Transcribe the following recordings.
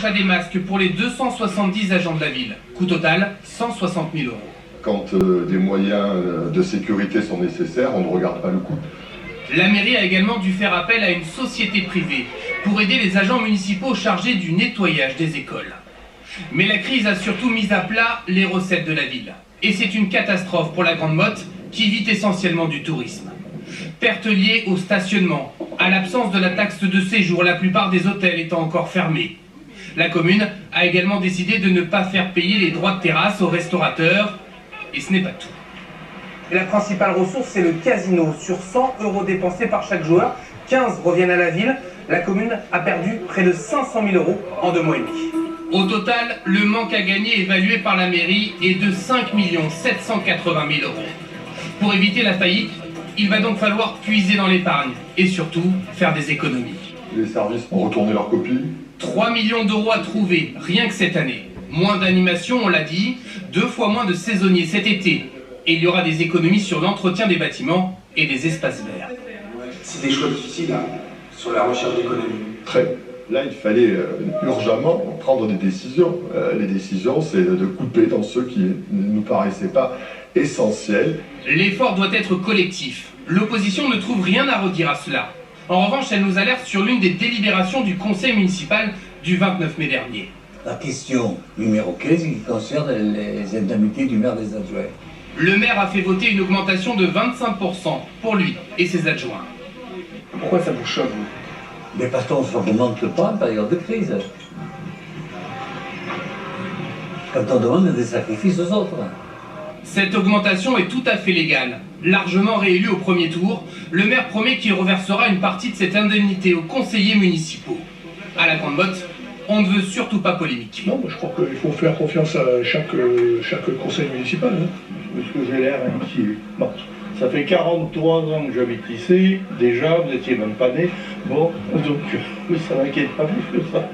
l'achat des masques pour les 270 agents de la ville. Coût total, 160 000 euros. Quand des moyens de sécurité sont nécessaires, on ne regarde pas le coût. La mairie a également dû faire appel à une société privée pour aider les agents municipaux chargés du nettoyage des écoles. Mais la crise a surtout mis à plat les recettes de la ville. Et c'est une catastrophe pour la Grande Motte qui vit essentiellement du tourisme. Pertes liées au stationnement, à l'absence de la taxe de séjour, la plupart des hôtels étant encore fermés. La commune a également décidé de ne pas faire payer les droits de terrasse aux restaurateurs. Et ce n'est pas tout. Et la principale ressource, c'est le casino. Sur 100 € dépensés par chaque joueur, 15 reviennent à la ville. La commune a perdu près de 500 000 € en 2 mois et demi. Au total, le manque à gagner évalué par la mairie est de 5 780 000 €. Pour éviter la faillite, il va donc falloir puiser dans l'épargne et surtout faire des économies. Les services ont retourné leur copie. 3 millions d'euros à trouver, rien que cette année. Moins d'animation, on l'a dit, 2 fois moins de saisonniers cet été. Et il y aura des économies sur l'entretien des bâtiments et des espaces verts. C'est des choix difficiles sur la recherche d'économie. Très. Là, il fallait urgemment prendre des décisions. Les décisions, c'est de couper dans ceux qui ne nous paraissaient pas essentiels. L'effort doit être collectif. L'opposition ne trouve rien à redire à cela. En revanche, elle nous alerte sur l'une des délibérations du conseil municipal du 29 mai dernier. La question numéro 15 qui concerne les indemnités du maire des adjoints. Le maire a fait voter une augmentation de 25% pour lui et ses adjoints. Pourquoi ça vous choque, vous ? Mais parce qu'on ne s'augmente pas en période de crise. Quand on demande des sacrifices aux autres. Cette augmentation est tout à fait légale. Largement réélu au premier tour, le maire promet qu'il reversera une partie de cette indemnité aux conseillers municipaux. À la Grande Motte, on ne veut surtout pas polémique. Non, je crois qu'il faut faire confiance à chaque conseil municipal. Parce que j'ai l'air inquiet. Bon, ça fait 43 ans que j'habite ici, déjà, vous n'étiez même pas né. Bon, donc ça m'inquiète pas plus que ça.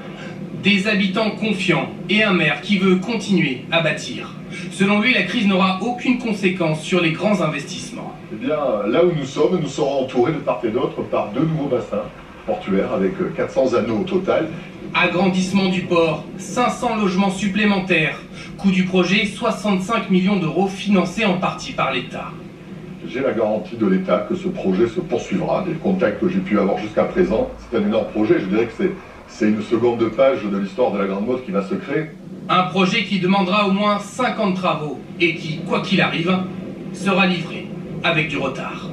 Des habitants confiants et un maire qui veut continuer à bâtir. Selon lui, la crise n'aura aucune conséquence sur les grands investissements. Eh bien, là où nous sommes, nous serons entourés de part et d'autre par 2 nouveaux bassins portuaires avec 400 anneaux au total. Agrandissement du port, 500 logements supplémentaires. Coût du projet, 65 millions d'euros financés en partie par l'État. J'ai la garantie de l'État que ce projet se poursuivra. Des contacts que j'ai pu avoir jusqu'à présent, c'est un énorme projet. Je dirais que c'est une seconde page de l'histoire de la Grande Motte qui va se créer. Un projet qui demandera au moins 50 travaux et qui, quoi qu'il arrive, sera livré avec du retard.